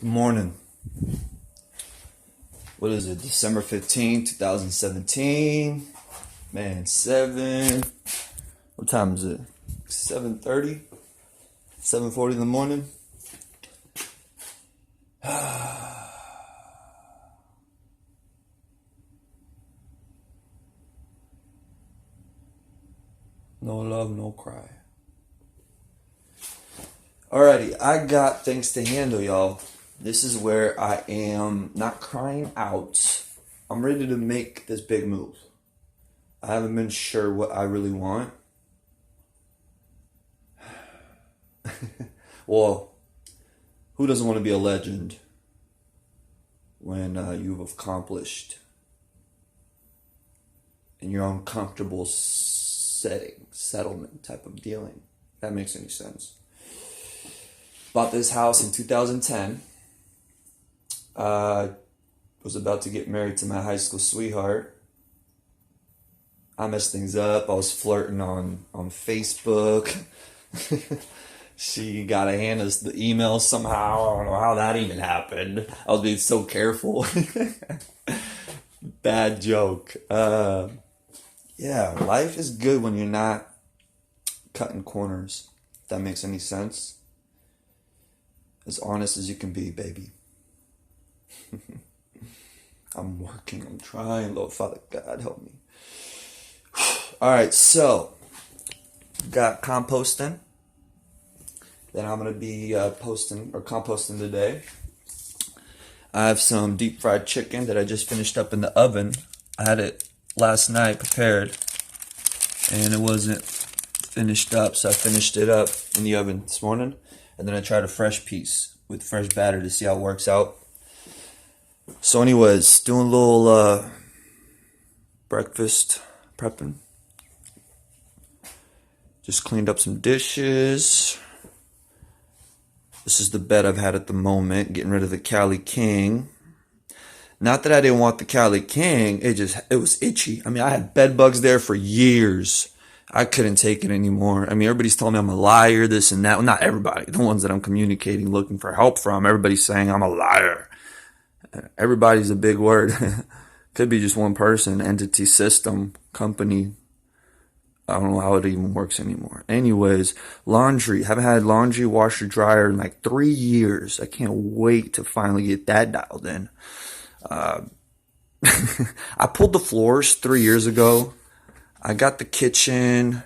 Morning. What is it? December 15th, 2017. Man, 7. What time is it? 7:30? 7:40 in the morning? No love, no cry. Alrighty, I got things to handle, y'all. This is where I am not crying out. I'm ready to make this big move. I haven't been sure what I really want. Well, who doesn't want to be a legend when you've accomplished in your own comfortable settlement type of dealing? If that makes any sense. Bought this house in 2010. Was about to get married to my high school sweetheart. I messed things up. I was flirting on Facebook. She got to hand us the email somehow. I don't know how that even happened. I was being so careful. Bad joke. Yeah, life is good when you're not cutting corners. If that makes any sense. As honest as you can be, baby. I'm working. I'm trying. Lord Father God, help me. All right, so got composting that I'm going to be posting or composting today. I have some deep fried chicken that I just finished up in the oven. I had it last night prepared and it wasn't finished up, so I finished it up in the oven this morning, and then I tried a fresh piece with fresh batter to see how it works out. So anyways, doing a little breakfast prepping. Just cleaned up some dishes. This is the bed I've had at the moment, getting rid of the Cali King. Not that I didn't want the Cali King, it was itchy. I mean, I had bed bugs there for years. I couldn't take it anymore. I mean, everybody's telling me I'm a liar, this and that. Well, not everybody. The ones that I'm communicating, looking for help from, everybody's saying I'm a liar. Everybody's a big word. Could be just one person, entity, system, company. I don't know how it even works anymore. Anyways, laundry. Haven't had laundry, washer, dryer in like 3 years. I can't wait to finally get that dialed in. I pulled the floors 3 years ago. I got the kitchen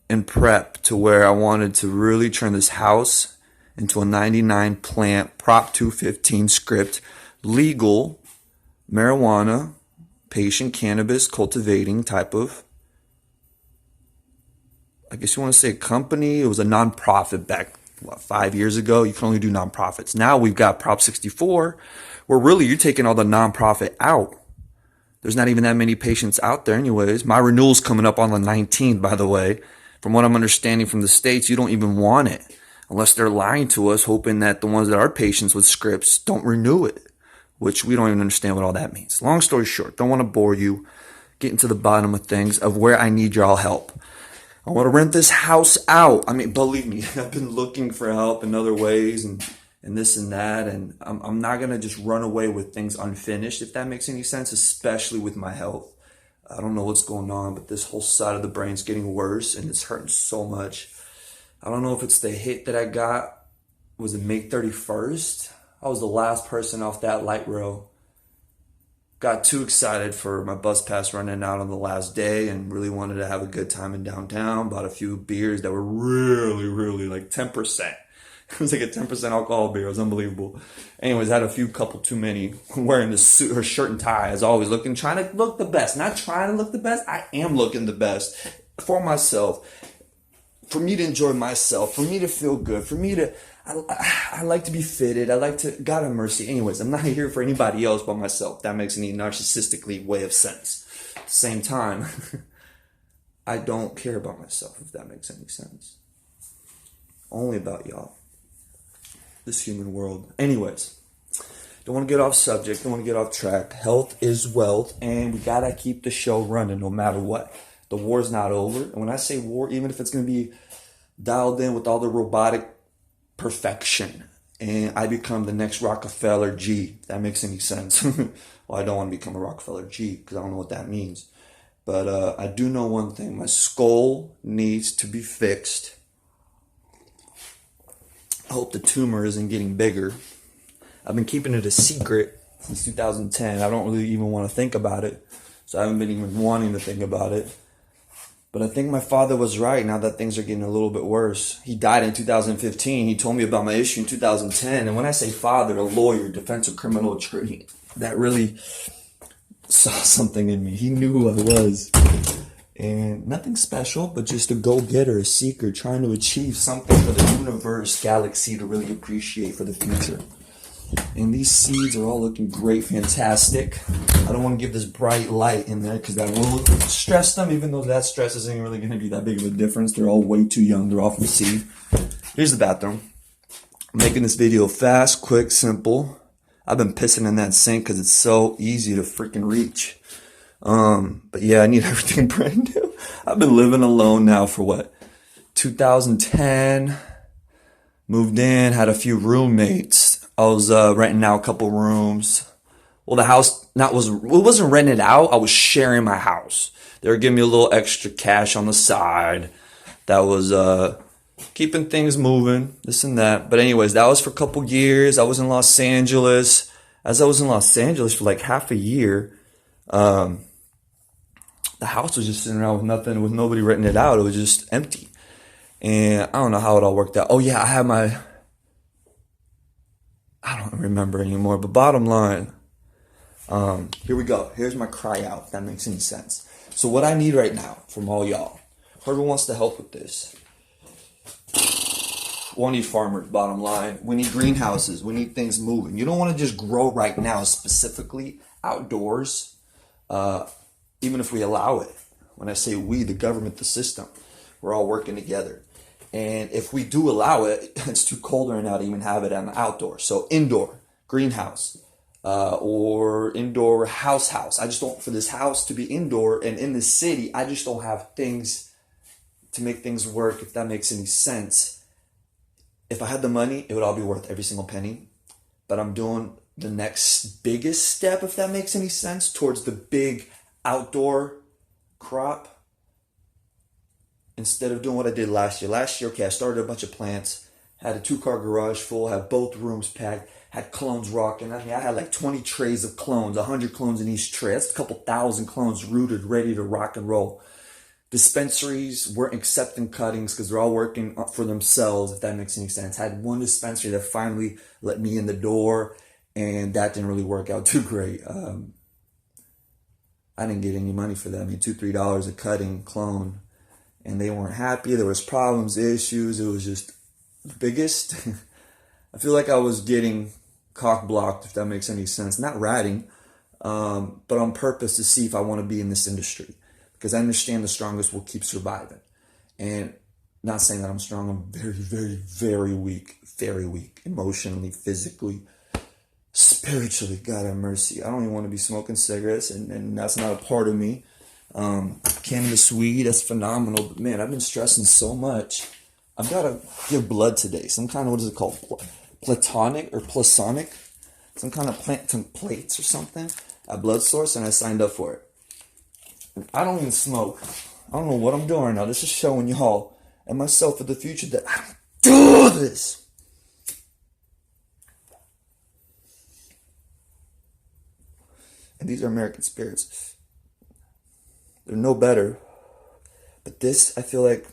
in prep to where I wanted to really turn this house into a 99 plant, Prop 215 script, legal marijuana, patient cannabis cultivating type of, I guess you want to say, company. It was a nonprofit back, 5 years ago. You can only do nonprofits. Now we've got Prop 64, where really you're taking all the nonprofit out. There's not even that many patients out there anyways. My renewal's coming up on the 19th, by the way. From what I'm understanding from the states, you don't even want it unless they're lying to us, hoping that the ones that are patients with scripts don't renew it, which we don't even understand what all that means. Long story short, don't want to bore you, getting to the bottom of things, of where I need y'all help. I want to rent this house out. I mean, believe me, I've been looking for help in other ways and this and that, and I'm not going to just run away with things unfinished, if that makes any sense, especially with my health. I don't know what's going on, but this whole side of the brain's getting worse, and it's hurting so much. I don't know if it's the hit that I got. Was it May 31st? I was the last person off that light rail. Got too excited for my bus pass running out on the last day and really wanted to have a good time in downtown. Bought a few beers that were really, really like 10%. It was like a 10% alcohol beer. It was unbelievable. Anyways, I had a couple too many. Wearing the suit, her shirt and tie, as always, trying to look the best. Not trying to look the best. I am looking the best for myself. For me to enjoy myself. For me to feel good. For me to, I like to be fitted. I like to, God have mercy. Anyways, I'm not here for anybody else but myself. That makes any narcissistically way of sense. At the same time, I don't care about myself, if that makes any sense. Only about y'all. This human world. Anyways, don't want to get off subject. Don't want to get off track. Health is wealth, and we got to keep the show running no matter what. The war's not over. And when I say war, even if it's going to be dialed in with all the robotic perfection, and I become the next Rockefeller G. If that makes any sense. Well, I don't want to become a Rockefeller G because I don't know what that means. But I do know one thing. My skull needs to be fixed. I hope the tumor isn't getting bigger. I've been keeping it a secret since 2010. I don't really even want to think about it. So I haven't been even wanting to think about it. But I think my father was right now that things are getting a little bit worse. He died in 2015. He told me about my issue in 2010. And when I say father, a lawyer, defensive criminal attorney, that really saw something in me. He knew who I was. And nothing special, but just a go-getter, a seeker, trying to achieve something for the universe, galaxy to really appreciate for the future. And these seeds are all looking great, fantastic. I don't want to give this bright light in there because that will stress them, even though that stress isn't really going to be that big of a difference. They're all way too young. They're all from seed. Here's the bathroom. I'm making this video fast, quick, simple. I've been pissing in that sink because it's so easy to freaking reach. But yeah, I need everything brand new. I've been living alone now for what? 2010. Moved in, had a few roommates. I was renting out a couple rooms. Well, the house it wasn't rented out. I was sharing my house. They were giving me a little extra cash on the side. That was keeping things moving, this and that. But anyways, that was for a couple years. I was in Los Angeles. As I was in Los Angeles for like half a year, the house was just sitting around with nothing, with nobody renting it out. It was just empty. And I don't know how it all worked out. Oh yeah, I don't remember anymore, but bottom line, here we go. Here's my cry out, if that makes any sense. So what I need right now from all y'all, whoever wants to help with this, we need farmers, bottom line. We need greenhouses. We need things moving. You don't want to just grow right now, specifically outdoors, even if we allow it. When I say we, the government, the system, we're all working together. And if we do allow it, it's too cold right now to even have it on the outdoor. So indoor, greenhouse, or indoor house. I just don't, for this house to be indoor and in the city, I just don't have things to make things work, if that makes any sense. If I had the money, it would all be worth every single penny. But I'm doing the next biggest step, if that makes any sense, towards the big outdoor crop. Instead of doing what I did last year. Last year, okay, I started a bunch of plants, had a 2-car garage full, had both rooms packed, had clones rocking. I mean, I had like 20 trays of clones, 100 clones in each tray. That's a couple thousand clones rooted, ready to rock and roll. Dispensaries weren't accepting cuttings because they're all working for themselves, if that makes any sense. I had one dispensary that finally let me in the door, and that didn't really work out too great. I didn't get any money for that. I mean, $2, $3 a cutting clone. And they weren't happy. There was problems, issues. It was just the biggest. I feel like I was getting cock blocked, if that makes any sense. Not ratting, but on purpose to see if I want to be in this industry. Because I understand the strongest will keep surviving. And not saying that I'm strong. I'm very, very, very weak. Very weak. Emotionally, physically, spiritually. God have mercy. I don't even want to be smoking cigarettes. And that's not a part of me. Cannabis weed, that's phenomenal, but man, I've been stressing so much. I've got to give blood today, some kind of, what is it called, platonic or plasonic, some kind of plant plates or something, at blood source, and I signed up for it. I don't even smoke. I don't know what I'm doing now. This is showing y'all and myself for the future that I don't do this. And these are American spirits. They're no better. But this, I feel like,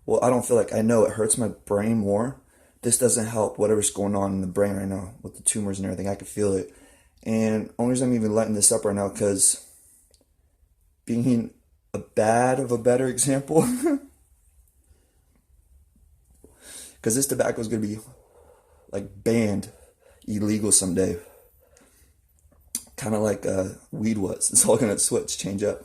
well, I don't feel like, I know it hurts my brain more. This doesn't help whatever's going on in the brain right now with the tumors and everything. I can feel it. And only reason I'm even letting this up right now, because being a better example, because this tobacco is going to be like banned, illegal someday. Kind of like weed was. It's all going to change up.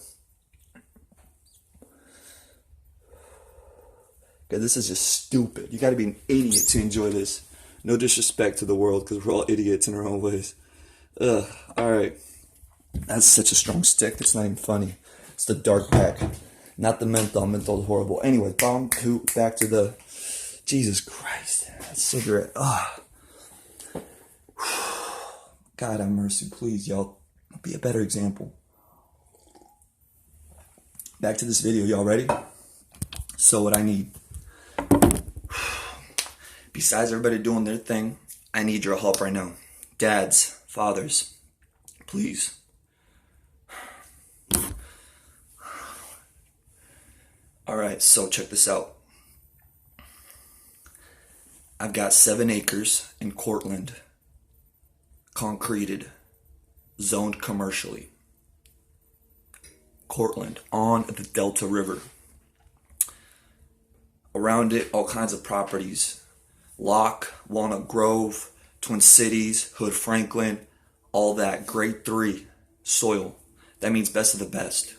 Because this is just stupid. You got to be an idiot to enjoy this. No disrespect to the world, because we're all idiots in our own ways. Ugh. All right. That's such a strong stick. That's not even funny. It's the dark pack, not the menthol. Menthol is horrible. Anyway, back to the Jesus Christ. That cigarette. Ugh. God have mercy, please, y'all. Be a better example. Back to this video, y'all ready? So what I need, besides everybody doing their thing, I need your help right now. Dads, fathers, please. All right, so check this out. I've got 7 acres in Cortland, concreted, zoned commercially. Cortland, on the Delta River. Around it, all kinds of properties. Locke, Walnut Grove, Twin Cities, Hood Franklin, all that. Grade 3 soil. That means best of the best.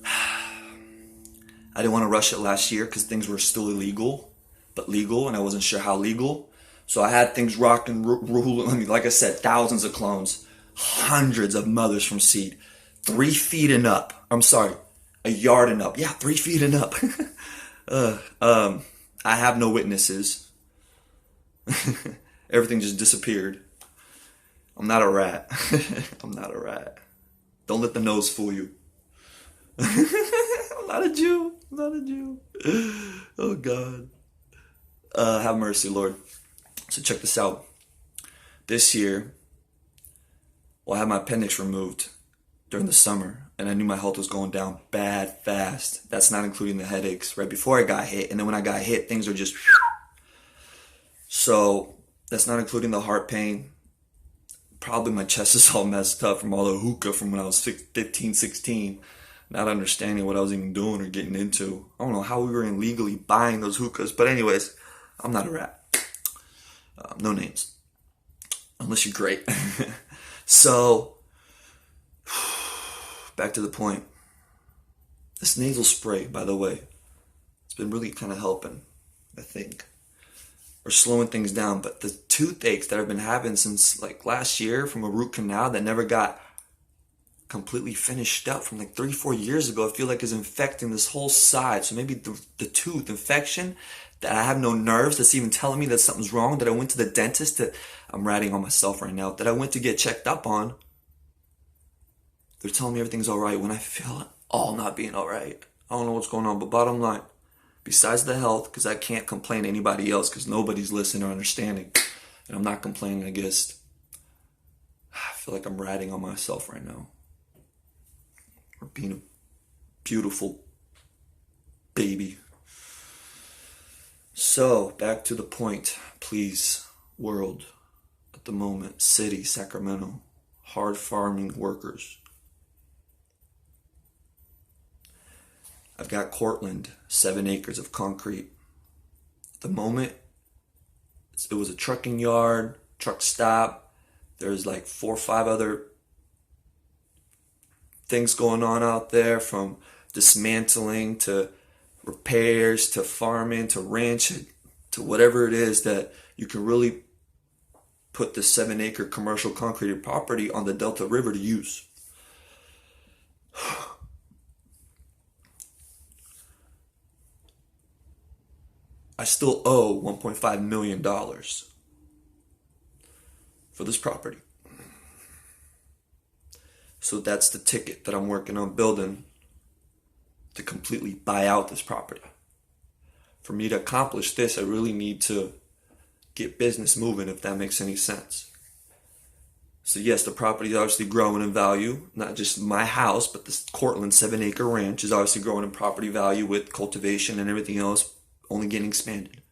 I didn't want to rush it last year because things were still illegal, but legal, and I wasn't sure how legal. So I had things rocked and rolling. I mean, like I said, thousands of clones, hundreds of mothers from seed, 3 feet and up. I'm sorry, a yard and up. Yeah, 3 feet and up. I have no witnesses. Everything just disappeared. I'm not a rat. I'm not a rat. Don't let the nose fool you. I'm not a Jew. I'm not a Jew. Oh, God. Have mercy, Lord. So check this out. This year, well, I had my appendix removed during the summer, and I knew my health was going down bad, fast. That's not including the headaches right before I got hit. And then when I got hit, things are just... So that's not including the heart pain. Probably my chest is all messed up from all the hookah from when I was 15, 16. Not understanding what I was even doing or getting into. I don't know how we were illegally buying those hookahs. But anyways, I'm not a rat. No names. Unless you're great. So, back to the point. This nasal spray, by the way, it's been really kind of helping, I think. Or slowing things down. But the toothaches that I've been having since like last year from a root canal that never got completely finished up from like 3-4 years ago, I feel like is infecting this whole side. So maybe the tooth infection, that I have no nerves, that's even telling me that something's wrong, that I went to the dentist, that I'm ratting on myself right now, that I went to get checked up on. They're telling me everything's all right when I feel it all not being all right. I don't know what's going on, but bottom line, besides the health, because I can't complain to anybody else because nobody's listening or understanding, and I'm not complaining, I guess. I feel like I'm ratting on myself right now. Or being a beautiful baby. So, back to the point, please, world, at the moment, city, Sacramento, hard farming workers. I've got Cortland, 7 acres of concrete. At the moment, it was a trucking yard, truck stop. There's like 4 or 5 other things going on out there, from dismantling to repairs to farming to ranch to whatever it is that you can really put the 7-acre commercial concreted property on the Delta River to use. I still owe $1.5 million for this property. So that's the ticket that I'm working on building to completely buy out this property. For me to accomplish this, I really need to get business moving, if that makes any sense. So yes, the property is obviously growing in value. Not just my house, but this Cortland 7-acre ranch is obviously growing in property value with cultivation and everything else only getting expanded.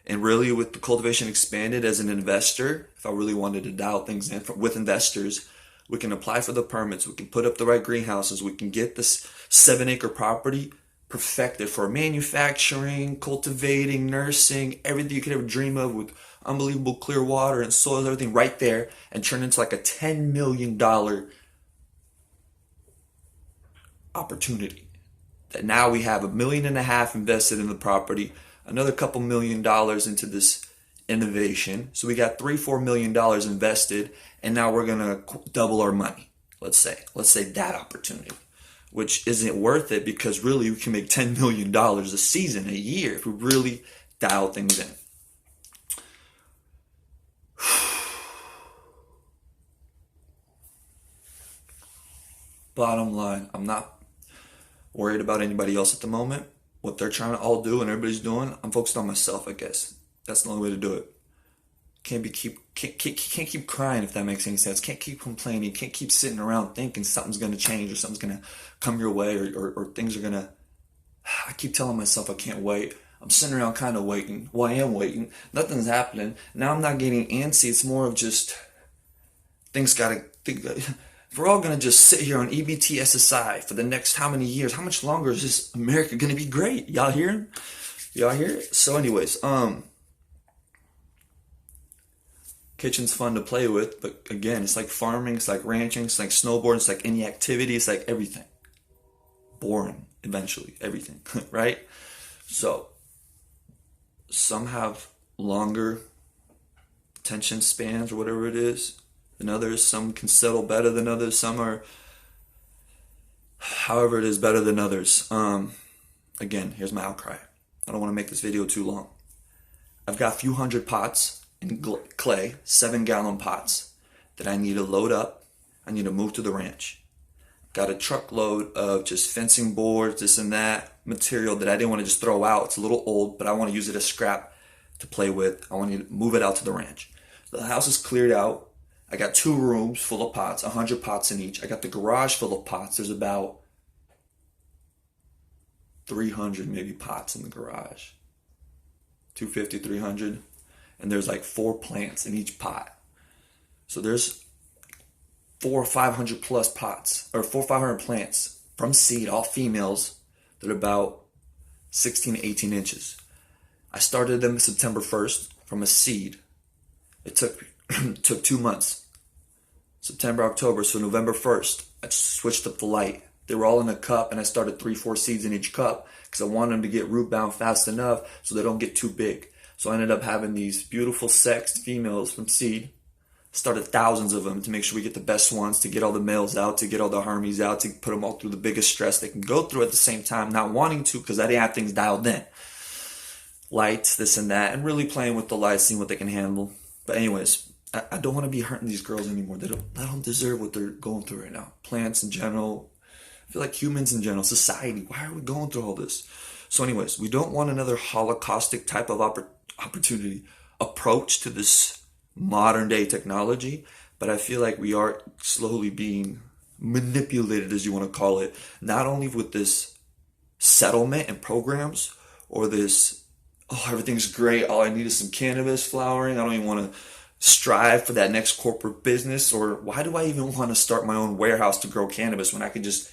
And really, with the cultivation expanded, as an investor, if I really wanted to dial things in with investors, we can apply for the permits, we can put up the right greenhouses, we can get this 7-acre property perfected for manufacturing, cultivating, nursing, everything you could ever dream of, with unbelievable clear water and soil, everything right there, and turn into like a $10 million opportunity. That now we have $1.5 million invested in the property, another couple $1 million into this innovation. So we got $3-4 million invested, and now we're gonna double our money. Let's say that opportunity, which isn't worth it, because really we can make $10 million a season, a year, if we really dial things in. bottom line, I'm not worried about anybody else at the moment. What they're trying to all do and everybody's doing, I'm focused on myself, I guess. That's the only way to do it. Can't keep crying, if that makes any sense. Can't keep complaining. Can't keep sitting around thinking something's gonna change or something's gonna come your way, or things are gonna. I keep telling myself I can't wait. I'm sitting around kind of waiting. Well, I am waiting. Nothing's happening. Now I'm not getting antsy. It's more of just things gotta. If we're all gonna just sit here on EBT SSI for the next how many years? How much longer is this America gonna be great? Y'all hearing? Y'all hear it? So, anyways, kitchen's fun to play with, but again, it's like farming, it's like ranching, it's like snowboarding, it's like any activity, it's like everything. Boring, eventually, everything, right? So, some have longer attention spans or whatever it is than others. Some can settle better than others. Some are, however it is, better than others. Again, here's my outcry. I don't want to make this video too long. I've got a few hundred pots in clay, 7-gallon pots that I need to load up. I need to move to the ranch. Got a truckload of just fencing boards, this and that material that I didn't want to just throw out. It's a little old, but I want to use it as scrap to play with. I want to move it out to the ranch. The house is cleared out. I got 2 rooms full of pots, 100 pots in each. I got the garage full of pots. There's about 300 maybe pots in the garage. 250, 300. And there's like 4 plants in each pot. So there's 400 or 500 plus pots, or 400 or 500 plants from seed, all females, that are about 16 to 18 inches. I started them September 1st from a seed. It took 2 months. September, October, so November 1st, I switched up the light. They were all in a cup, and I started 3-4 seeds in each cup because I wanted them to get root bound fast enough so they don't get too big. So I ended up having these beautiful sexed females from seed. Started thousands of them to make sure we get the best ones, to get all the males out, to get all the harmies out, to put them all through the biggest stress they can go through at the same time, not wanting to because I didn't have things dialed in. Lights, this and that, and really playing with the lights, seeing what they can handle. But anyways, I don't want to be hurting these girls anymore. They don't deserve what they're going through right now. Plants in general, I feel like humans in general, society, why are we going through all this? So anyways, we don't want another holocaustic type of approach to this modern day technology, but I feel like we are slowly being manipulated, as you want to call it, not only with this settlement and programs, or this, oh, everything's great, all I need is some cannabis flowering, I don't even want to strive for that next corporate business, or why do I even want to start my own warehouse to grow cannabis when I can just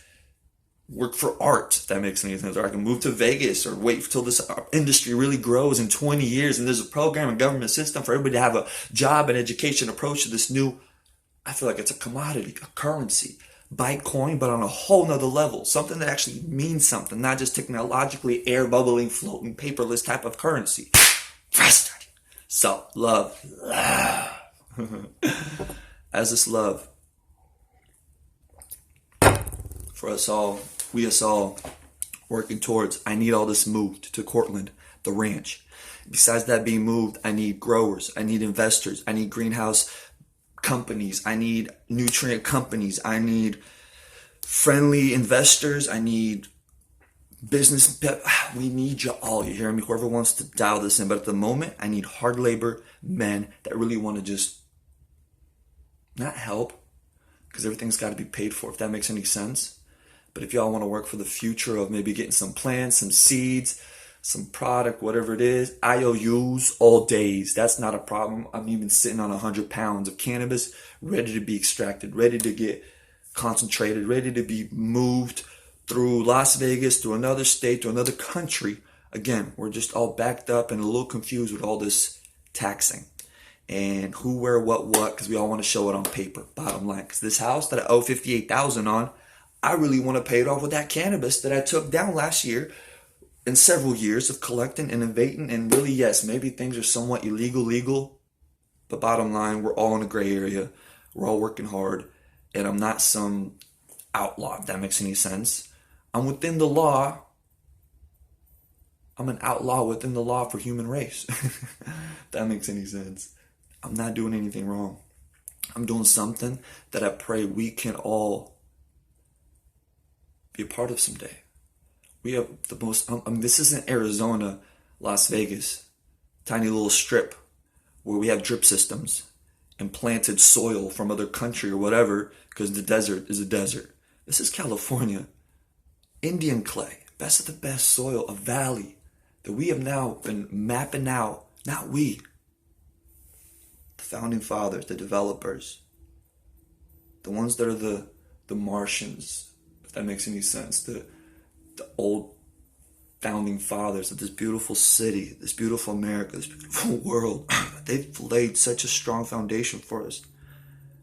work for art, if that makes any sense, or I can move to Vegas, or wait till this industry really grows in 20 years and there's a program and government system for everybody to have a job and education approach to this new, I feel like it's a commodity, a currency, Bitcoin, but on a whole nother level, something that actually means something, not just technologically air bubbling, floating, paperless type of currency. Frustrating. So, love. As this love for us all, us all working towards, I need all this moved to Cortland, the ranch. Besides that being moved, I need growers, I need investors, I need greenhouse companies, I need nutrient companies, I need friendly investors, I need business. We need you all, you hear me? Whoever wants to dial this in. But at the moment, I need hard labor men that really want to just not help, because everything's got to be paid for, if that makes any sense. But if y'all want to work for the future of maybe getting some plants, some seeds, some product, whatever it is, IOUs all days. That's not a problem. I'm even sitting on 100 pounds of cannabis ready to be extracted, ready to get concentrated, ready to be moved through Las Vegas, to another state, to another country. Again, we're just all backed up and a little confused with all this taxing and who, where, what, because we all want to show it on paper, bottom line. Because this house that I owe $58,000 on, I really want to pay it off with that cannabis that I took down last year in several years of collecting and evading. And really, yes, maybe things are somewhat legal, but bottom line, we're all in a gray area. We're all working hard, and I'm not some outlaw, if that makes any sense. I'm within the law. I'm an outlaw within the law for human race. If that makes any sense. I'm not doing anything wrong. I'm doing something that I pray we can all be a part of someday. We have the most, this isn't Arizona, Las Vegas, tiny little strip where we have drip systems and planted soil from other country or whatever because the desert is a desert. This is California. Indian clay, best of the best soil, a valley that we have now been mapping out. Not we, the founding fathers, the developers, the ones that are the Martians, if that makes any sense, the old founding fathers of this beautiful city, this beautiful America, this beautiful world. They've laid such a strong foundation for us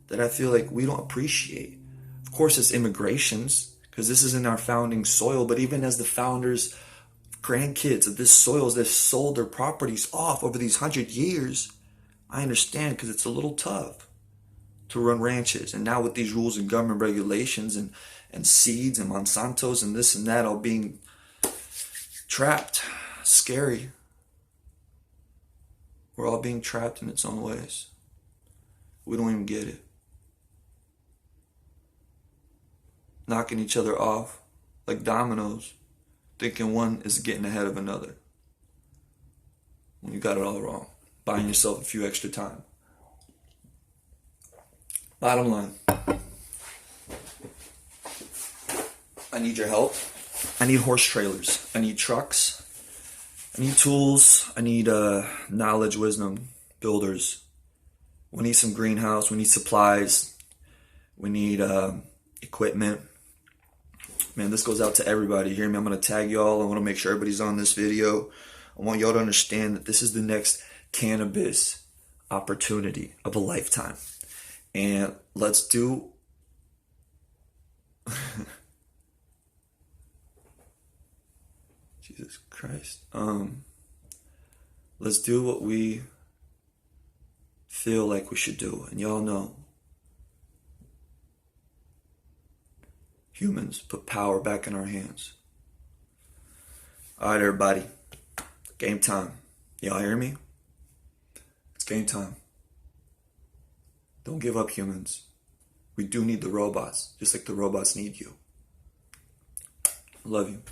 that I feel like we don't appreciate. Of course, it's immigrations, because this is in our founding soil, but even as the founders, grandkids of this soil, they've sold their properties off over these 100 years. I understand, because it's a little tough to run ranches. And now with these rules and government regulations and seeds and Monsantos and this and that all being trapped, scary. We're all being trapped in its own ways. We don't even get it. Knocking each other off like dominoes, thinking one is getting ahead of another when you got it all wrong. Buying yourself a few extra time. Bottom line, I need your help. I need horse trailers. I need trucks. I need tools. I need knowledge, wisdom, builders. We need some greenhouse. We need supplies. We need equipment. Man, this goes out to everybody. You hear me? I'm going to tag y'all. I want to make sure everybody's on this video. I want y'all to understand that this is the next cannabis opportunity of a lifetime. And let's do... Jesus Christ. Let's do what we feel like we should do. And y'all know, humans put power back in our hands. All right, everybody. Game time. Y'all hear me? It's game time. Don't give up, humans. We do need the robots, just like the robots need you. I love you.